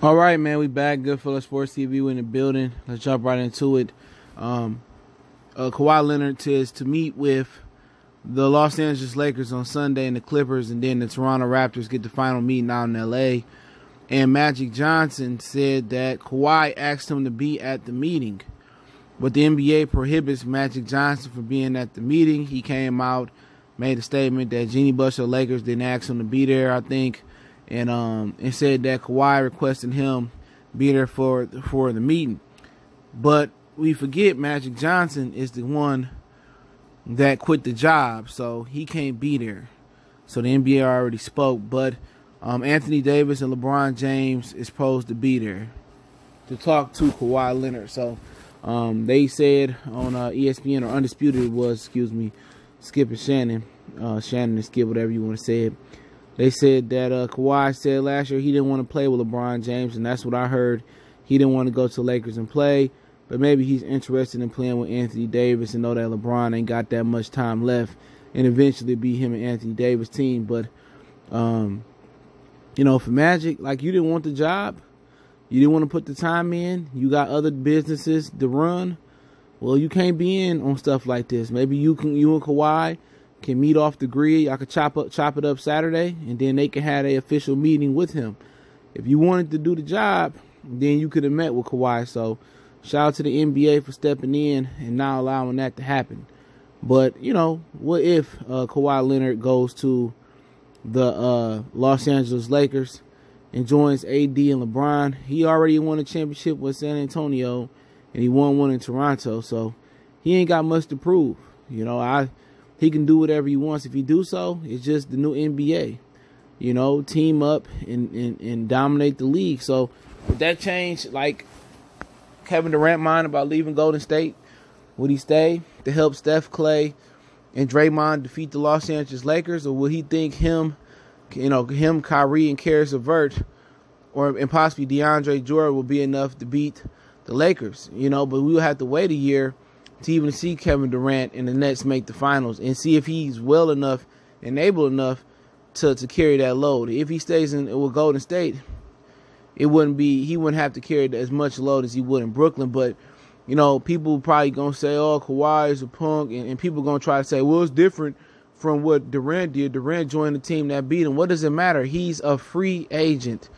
All right, man, we back. Good Fella Sports TV. We in the building. Let's jump right into it. Kawhi Leonard is to meet with the Los Angeles Lakers on Sunday and the Clippers, and then the Toronto Raptors get the final meeting out in L.A. And Magic Johnson said that Kawhi asked him to be at the meeting, but the NBA prohibits Magic Johnson from being at the meeting. He came out, made a statement that Jeannie Buss of the Lakers didn't ask him to be there, I think. And said that Kawhi requested him be there for the meeting. But we forget Magic Johnson is the one that quit the job, so he can't be there. So the NBA already spoke, but Anthony Davis and LeBron James is supposed to be there to talk to Kawhi Leonard. So they said on ESPN, or Undisputed it was, Skip and Shannon and Skip, whatever you want to say it. They said that Kawhi said last year he didn't want to play with LeBron James, and that's what I heard. He didn't want to go to the Lakers and play, but maybe he's interested in playing with Anthony Davis and know that LeBron ain't got that much time left, and eventually be him and Anthony Davis team. But, for Magic, like, you didn't want the job. You didn't want to put the time in. You got other businesses to run. Well, you can't be in on stuff like this. Maybe you and Kawhi can meet off the grid. I could chop it up Saturday, and then they can have an official meeting with him. If you wanted to do the job, then you could have met with Kawhi. So shout out to the NBA for stepping in and not allowing that to happen. But, what if Kawhi Leonard goes to the Los Angeles Lakers and joins AD and LeBron? He already won a championship with San Antonio, and he won one in Toronto. So he ain't got much to prove. He can do whatever he wants. If he do so, it's just the new NBA. Team up and dominate the league. So would that change, like, Kevin Durant mind about leaving Golden State? Would he stay to help Steph, Clay, and Draymond defeat the Los Angeles Lakers? Or would he think him, Kyrie, and Karis LeVert, and possibly DeAndre Jordan will be enough to beat the Lakers? But we will have to wait a year to even see Kevin Durant and the Nets make the finals and see if he's well enough and able enough to carry that load. If he stays with Golden State, he wouldn't have to carry as much load as he would in Brooklyn. But, people probably going to say, oh, Kawhi is a punk, and people going to try to say, well, it's different from what Durant did. Durant joined the team that beat him. What does it matter? He's a free agent.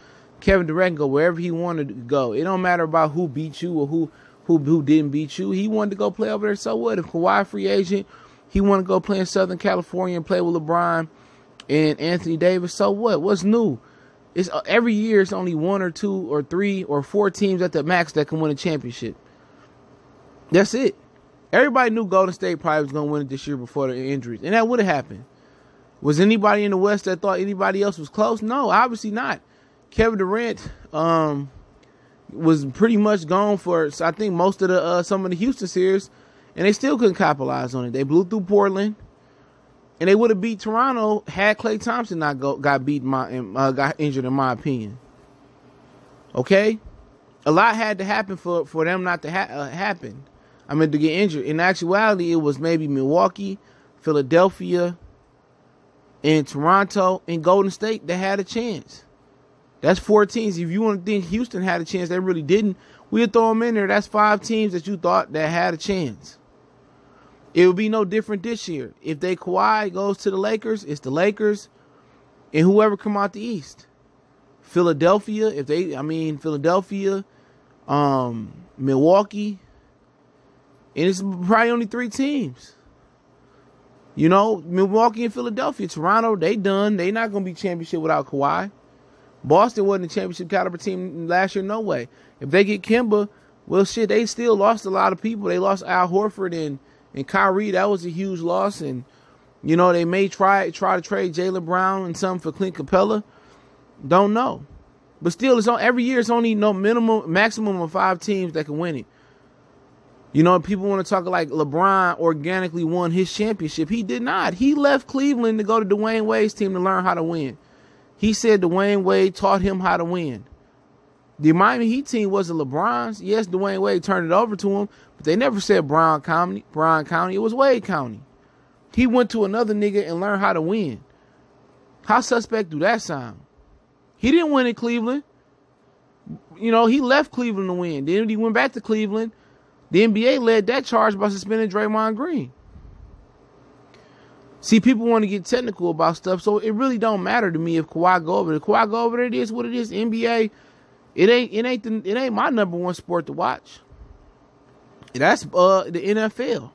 Kevin Durant can go wherever he wanted to go. It don't matter about who beat you or who didn't beat you. He wanted to go play over there, so what? If Kawhi free agent, he wanted to go play in Southern California and play with LeBron and Anthony Davis, so what? What's new? It's every year it's only 1 or 2 or 3 or 4 teams at the max that can win a championship. That's it. Everybody knew Golden State probably was going to win it this year before the injuries, and that would have happened. Was anybody in the West that thought anybody else was close? No, obviously not. Kevin Durant was pretty much gone for, I think, most of some of the Houston series, and they still couldn't capitalize on it. They blew through Portland, and they would have beat Toronto had Klay Thompson not got injured, in my opinion. Okay, a lot had to happen for them not to happen. To get injured. In actuality, it was maybe Milwaukee, Philadelphia, and Toronto, and Golden State that had a chance. That's 4 teams. If you want to think Houston had a chance, they really didn't. We'll throw them in there. That's 5 teams that you thought that had a chance. It would be no different this year. If Kawhi goes to the Lakers, it's the Lakers and whoever come out the East. Philadelphia, Milwaukee, and it's probably only 3 teams. Milwaukee and Philadelphia. Toronto, they done. They not going to be championship without Kawhi. Boston wasn't a championship caliber team last year, no way. If they get Kemba, well, shit, they still lost a lot of people. They lost Al Horford and Kyrie. That was a huge loss. And, they may try to trade Jaylen Brown and something for Clint Capella. Don't know. But still, every year it's only maximum of 5 teams that can win it. People want to talk like LeBron organically won his championship. He did not. He left Cleveland to go to Dwayne Wade's team to learn how to win. He said Dwayne Wade taught him how to win. The Miami Heat team wasn't LeBron's. Yes, Dwayne Wade turned it over to him, but they never said Bryan County. It was Wade County. He went to another nigga and learned how to win. How suspect do that sound? He didn't win in Cleveland. You know, he left Cleveland to win. Then he went back to Cleveland. The NBA led that charge by suspending Draymond Green. See, people want to get technical about stuff, so it really don't matter to me if Kawhi go over there. If Kawhi go over there, it is what it is. NBA, it ain't my number one sport to watch. That's the NFL.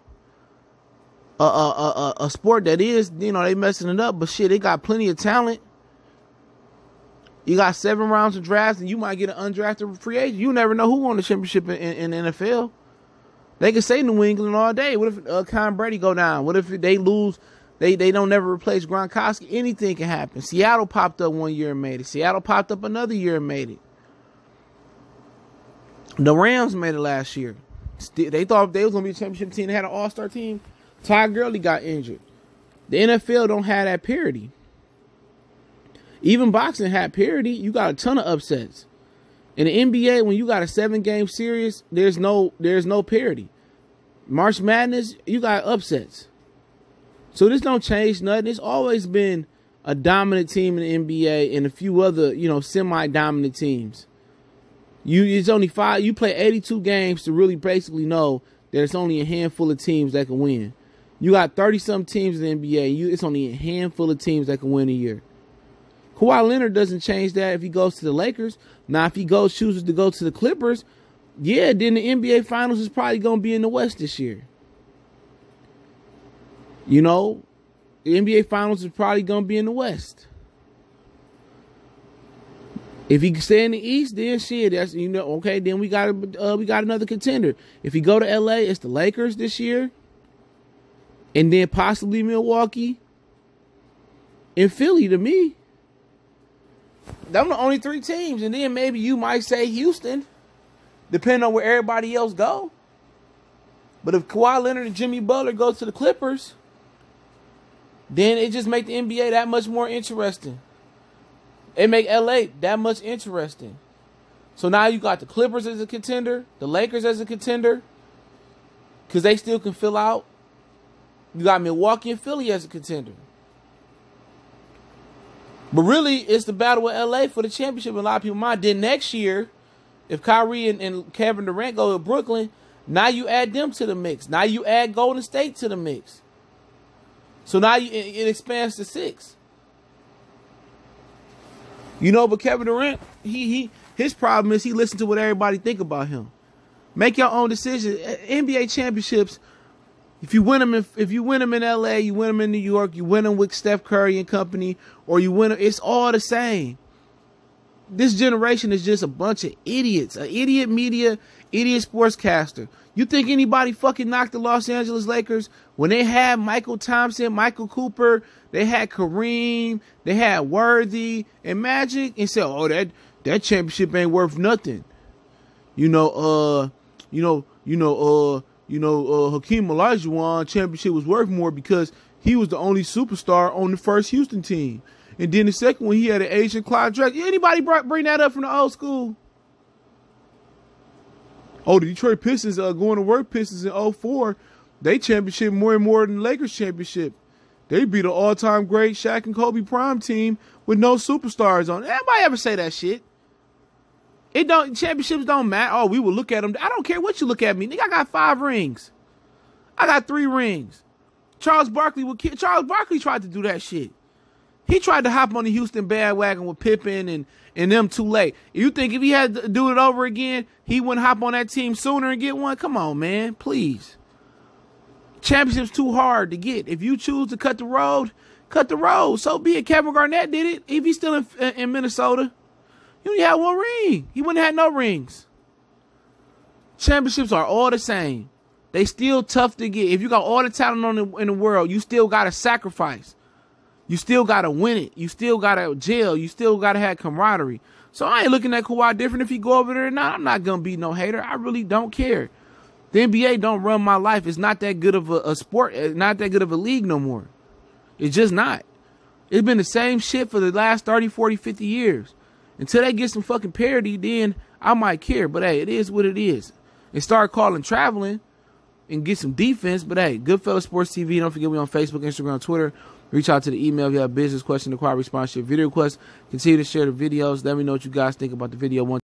A sport that is, you know, they messing it up, but shit, they got plenty of talent. You got 7 rounds of drafts, and you might get an undrafted free agent. You never know who won the championship in the NFL. They can say New England all day. What if Tom Brady go down? What if they lose? They don't never replace Gronkowski. Anything can happen. Seattle popped up one year and made it. Seattle popped up another year and made it. The Rams made it last year. They thought they was going to be a championship team. They had an all-star team. Todd Gurley got injured. The NFL don't have that parity. Even boxing had parity. You got a ton of upsets. In the NBA, when you got a 7-game series, there's no parity. March Madness, you got upsets. So this don't change nothing. It's always been a dominant team in the NBA and a few other, you know, semi-dominant teams. It's only 5. You play 82 games to really basically know that it's only a handful of teams that can win. You got 30-some teams in the NBA. It's only a handful of teams that can win a year. Kawhi Leonard doesn't change that if he goes to the Lakers. Now, if he chooses to go to the Clippers, yeah, then the NBA Finals is probably going to be in the West this year. You know, the NBA Finals is probably going to be in the West. If he stay in the East, then shit, that's, you know, okay, then we got another contender. If he go to LA, it's the Lakers this year. And then possibly Milwaukee and Philly to me. Them the only 3 teams. And then maybe you might say Houston, depending on where everybody else go. But if Kawhi Leonard and Jimmy Butler go to the Clippers, then it just make the NBA that much more interesting. It make LA that much interesting. So now you got the Clippers as a contender, the Lakers as a contender, because they still can fill out. You got Milwaukee and Philly as a contender. But really, it's the battle with LA for the championship in a lot of people's mind. Then next year, if Kyrie and Kevin Durant go to Brooklyn, now you add them to the mix. Now you add Golden State to the mix. So now it expands to 6. You know, but Kevin Durant, his problem is he listens to what everybody think about him. Make your own decision. NBA championships, if you win them in LA, you win them in New York, you win them with Steph Curry and company, or you win them, it's all the same. This generation is just a bunch of idiots. An idiot media, idiot sportscaster. You think anybody fucking knocked the Los Angeles Lakers when they had Michael Thompson, Michael Cooper, they had Kareem, they had Worthy and Magic, and said, oh, that championship ain't worth nothing. Hakeem Olajuwon championship was worth more because he was the only superstar on the first Houston team. And then the second one, he had an Asian Clyde Drexler. Anybody bring that up from the old school? Oh, the Detroit Pistons going to work Pistons in 2004. They championship more and more than the Lakers championship. They beat an all-time great Shaq and Kobe prime team with no superstars on it. Anybody ever say that shit? Championships don't matter. Oh, we will look at them. I don't care what you look at me. Nigga, I got 5 rings. I got 3 rings. Charles Barkley tried to do that shit. He tried to hop on the Houston bandwagon with Pippen and them too late. You think if he had to do it over again, he wouldn't hop on that team sooner and get one? Come on, man. Please. Championships too hard to get. If you choose to cut the road, So be it. Kevin Garnett did it. If he's still in Minnesota, he only had 1 ring. He wouldn't have had no rings. Championships are all the same. They still tough to get. If you got all the talent in the world, you still got to sacrifice. You still got to win it. You still got to gel. You still got to have camaraderie. So I ain't looking at Kawhi different if he go over there or not. I'm not going to be no hater. I really don't care. The NBA don't run my life. It's not that good of a sport. It's not that good of a league no more. It's just not. It's been the same shit for the last 30, 40, 50 years. Until they get some fucking parity, then I might care. But, hey, it is what it is. And start calling traveling and get some defense. But, hey, Goodfellas Sports TV. Don't forget we on Facebook, Instagram, Twitter. Reach out to the email if you have a business question, inquiry, response, your video request. Continue to share the videos. Let me know what you guys think about the video.